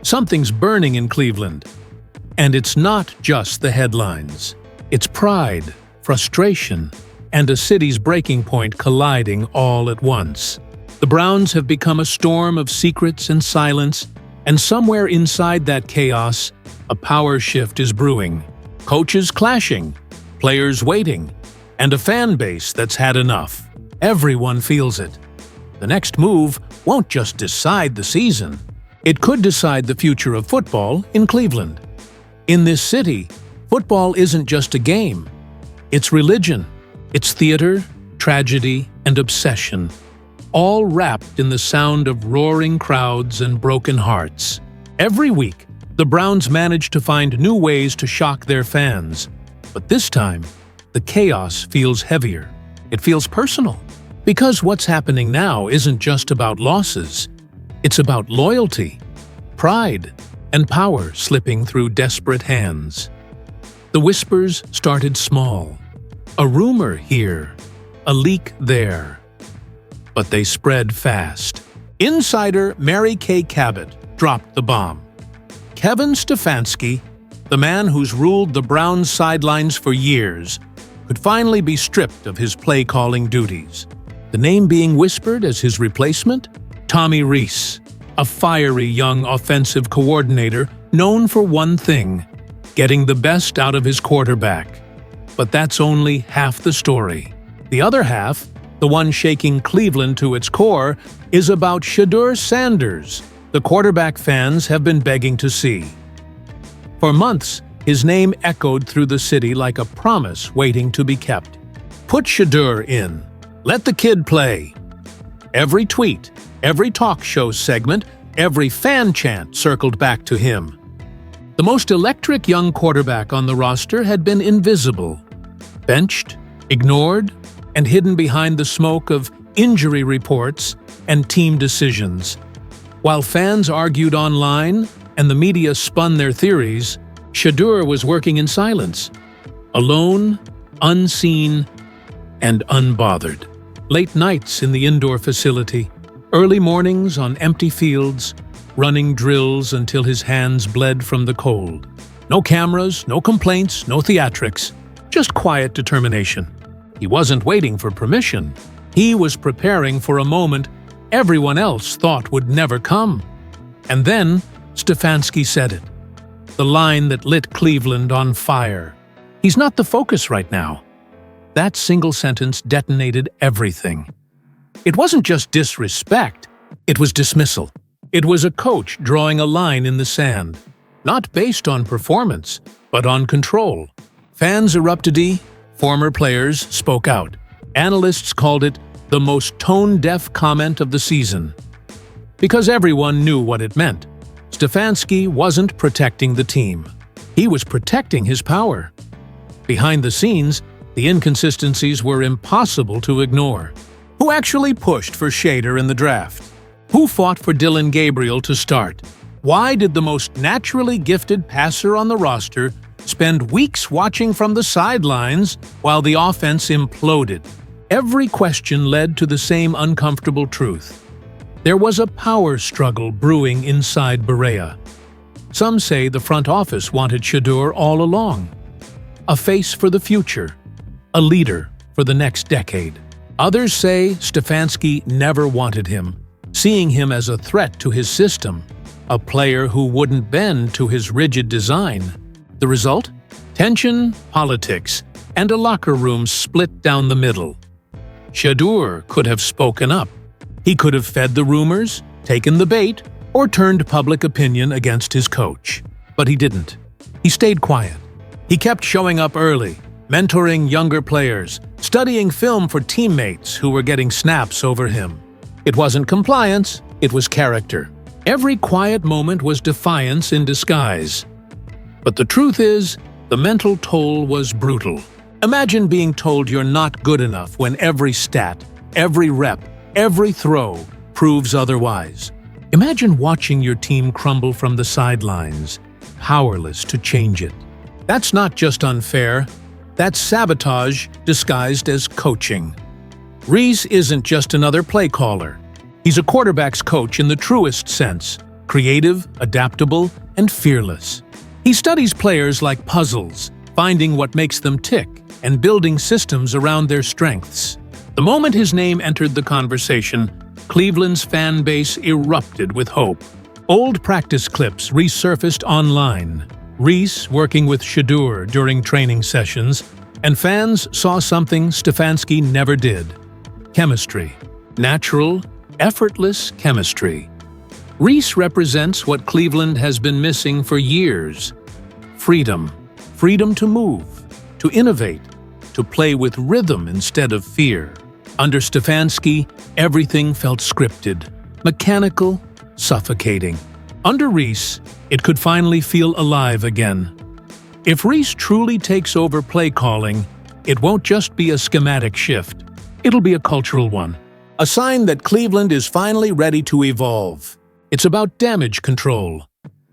Something's burning in Cleveland. And it's not just the headlines. It's pride, frustration, and a city's breaking point colliding all at once. The Browns have become a storm of secrets and silence, and somewhere inside that chaos, a power shift is brewing. Coaches clashing, players waiting, and a fan base that's had enough. Everyone feels it. The next move won't just decide the season. It could decide the future of football in Cleveland. In this city, football isn't just a game. It's religion. It's theater, tragedy, and obsession, all wrapped in the sound of roaring crowds and broken hearts. Every week, the Browns manage to find new ways to shock their fans. But this time, the chaos feels heavier. It feels personal. Because what's happening now isn't just about losses. It's about loyalty, pride, and power slipping through desperate hands. The whispers started small. A rumor here, a leak there. But they spread fast. Insider Mary Kay Cabot dropped the bomb. Kevin Stefanski, the man who's ruled the Browns sidelines for years, could finally be stripped of his play-calling duties. The name being whispered as his replacement? Tommy Rees, a fiery young offensive coordinator known for one thing: getting the best out of his quarterback. But that's only half the story. The other half, the one shaking Cleveland to its core, is about Shedeur Sanders, the quarterback fans have been begging to see. For months, his name echoed through the city like a promise waiting to be kept. Put Shedeur in. Let the kid play. Every tweet, every talk show segment, every fan chant circled back to him. The most electric young quarterback on the roster had been invisible, benched, ignored, and hidden behind the smoke of injury reports and team decisions. While fans argued online and the media spun their theories, Shedeur was working in silence, alone, unseen, and unbothered. Late nights in the indoor facility, early mornings on empty fields, running drills until his hands bled from the cold. No cameras, no complaints, no theatrics, just quiet determination. He wasn't waiting for permission. He was preparing for a moment everyone else thought would never come. And then Stefanski said it, the line that lit Cleveland on fire. He's not the focus right now. That single sentence detonated everything. It wasn't just disrespect, it was dismissal. It was a coach drawing a line in the sand, not based on performance, but on control. Fans erupted, former players spoke out. Analysts called it the most tone-deaf comment of the season. Because everyone knew what it meant. Stefanski wasn't protecting the team. He was protecting his power. Behind the scenes, the inconsistencies were impossible to ignore. Who actually pushed for Shedeur in the draft? Who fought for Dillon Gabriel to start? Why did the most naturally gifted passer on the roster spend weeks watching from the sidelines while the offense imploded? Every question led to the same uncomfortable truth. There was a power struggle brewing inside Berea. Some say the front office wanted Shedeur all along. A face for the future. A leader for the next decade. Others say Stefanski never wanted him, seeing him as a threat to his system, a player who wouldn't bend to his rigid design. The result? Tension, politics, and a locker room split down the middle. Shedeur could have spoken up. He could have fed the rumors, taken the bait, or turned public opinion against his coach. But he didn't. He stayed quiet. He kept showing up early, mentoring younger players, studying film for teammates who were getting snaps over him. It wasn't compliance, it was character. Every quiet moment was defiance in disguise. But the truth is, the mental toll was brutal. Imagine being told you're not good enough when every stat, every rep, every throw proves otherwise. Imagine watching your team crumble from the sidelines, powerless to change it. That's not just unfair, that's sabotage disguised as coaching. Rees isn't just another play caller. He's a quarterback's coach in the truest sense, creative, adaptable, and fearless. He studies players like puzzles, finding what makes them tick and building systems around their strengths. The moment his name entered the conversation, Cleveland's fan base erupted with hope. Old practice clips resurfaced online, Reese working with Shedeur during training sessions, and fans saw something Stefanski never did: chemistry. Natural, effortless chemistry. Reese represents what Cleveland has been missing for years: freedom. Freedom to move, to innovate, to play with rhythm instead of fear. Under Stefanski, everything felt scripted, mechanical, suffocating. Under Reese, it could finally feel alive again. If Reese truly takes over play calling, it won't just be a schematic shift. It'll be a cultural one. A sign that Cleveland is finally ready to evolve. It's about damage control.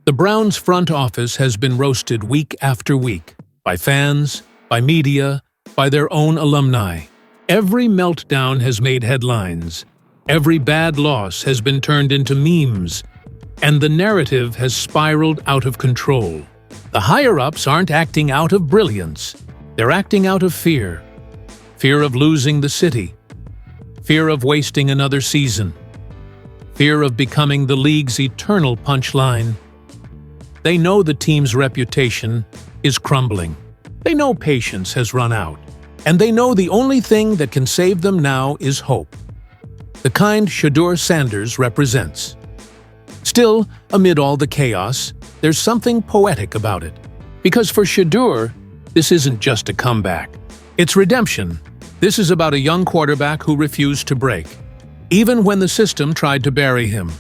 The Browns' front office has been roasted week after week, by fans, by media, by their own alumni. Every meltdown has made headlines. Every bad loss has been turned into memes. And the narrative has spiraled out of control. The higher-ups aren't acting out of brilliance. They're acting out of fear. Fear of losing the city. Fear of wasting another season. Fear of becoming the league's eternal punchline. They know the team's reputation is crumbling. They know patience has run out. And they know the only thing that can save them now is hope. The kind Shedeur Sanders represents. Still, amid all the chaos, there's something poetic about it. Because for Shedeur, this isn't just a comeback. It's redemption. This is about a young quarterback who refused to break, even when the system tried to bury him.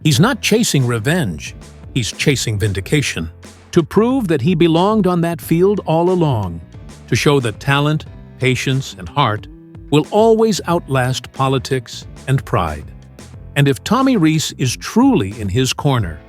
He's not chasing revenge. He's chasing vindication. To prove that he belonged on that field all along. To show that talent, patience, and heart will always outlast politics and pride. And if Tommy Reese is truly in his corner,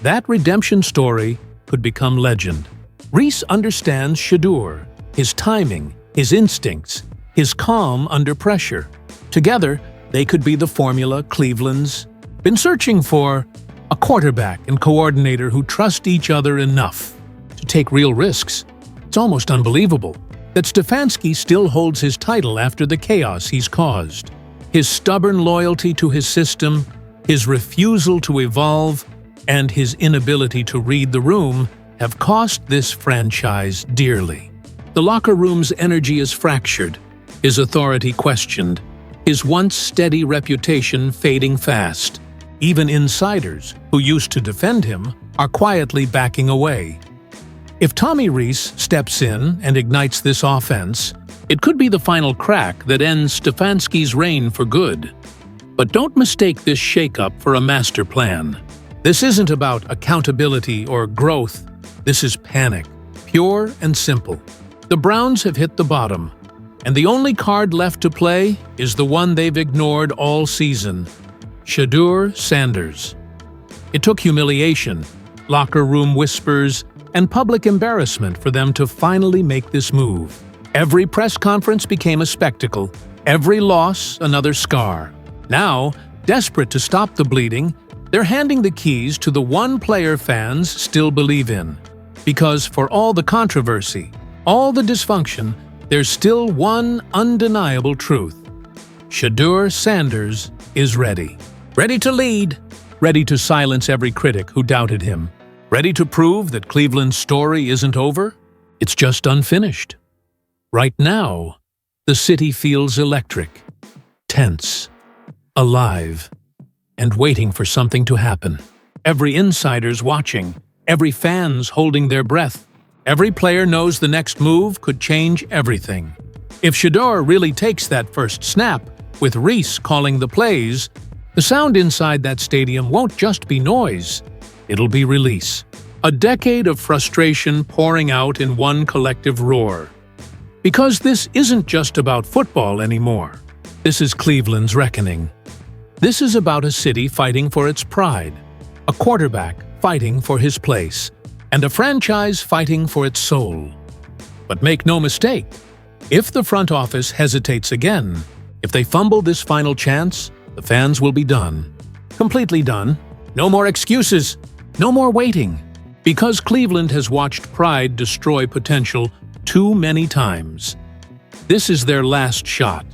that redemption story could become legend. Reese understands Shedeur, his timing, his instincts, his calm under pressure. Together, they could be the formula Cleveland's been searching for: a quarterback and coordinator who trust each other enough to take real risks. It's almost unbelievable that Stefanski still holds his title after the chaos he's caused. His stubborn loyalty to his system, his refusal to evolve, and his inability to read the room have cost this franchise dearly. The locker room's energy is fractured, his authority questioned, his once steady reputation fading fast. Even insiders, who used to defend him, are quietly backing away. If Tommy Reese steps in and ignites this offense, it could be the final crack that ends Stefanski's reign for good. But don't mistake this shakeup for a master plan. This isn't about accountability or growth. This is panic, pure and simple. The Browns have hit the bottom, and the only card left to play is the one they've ignored all season: Shedeur Sanders. It took humiliation, locker room whispers, and public embarrassment for them to finally make this move. Every press conference became a spectacle, every loss another scar. Now, desperate to stop the bleeding, they're handing the keys to the one player fans still believe in. Because for all the controversy, all the dysfunction, there's still one undeniable truth: Shedeur Sanders is ready. Ready to lead, ready to silence every critic who doubted him, ready to prove that Cleveland's story isn't over, it's just unfinished. Right now, the city feels electric, tense, alive, and waiting for something to happen. Every insider's watching, every fan's holding their breath, every player knows the next move could change everything. If Shedeur really takes that first snap, with Reese calling the plays, the sound inside that stadium won't just be noise, it'll be release. A decade of frustration pouring out in one collective roar. Because this isn't just about football anymore. This is Cleveland's reckoning. This is about a city fighting for its pride, a quarterback fighting for his place, and a franchise fighting for its soul. But make no mistake, if the front office hesitates again, if they fumble this final chance, the fans will be done. Completely done. No more excuses. No more waiting. Because Cleveland has watched pride destroy potential too many times. This is their last shot.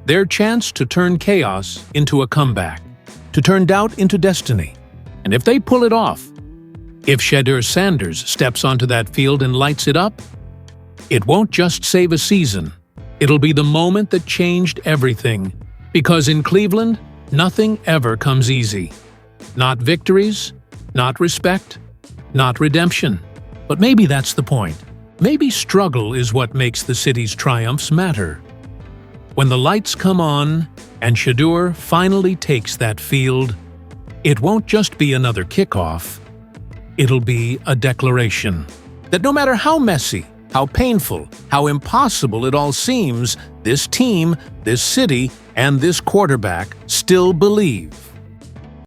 Their chance to turn chaos into a comeback. To turn doubt into destiny. And if they pull it off, if Shedeur Sanders steps onto that field and lights it up, it won't just save a season. It'll be the moment that changed everything. Because in Cleveland, nothing ever comes easy. Not victories, not respect, not redemption. But maybe that's the point. Maybe struggle is what makes the city's triumphs matter. When the lights come on and Shedeur finally takes that field, it won't just be another kickoff. It'll be a declaration that no matter how messy, how painful, how impossible it all seems, this team, this city, and this quarterback still believe.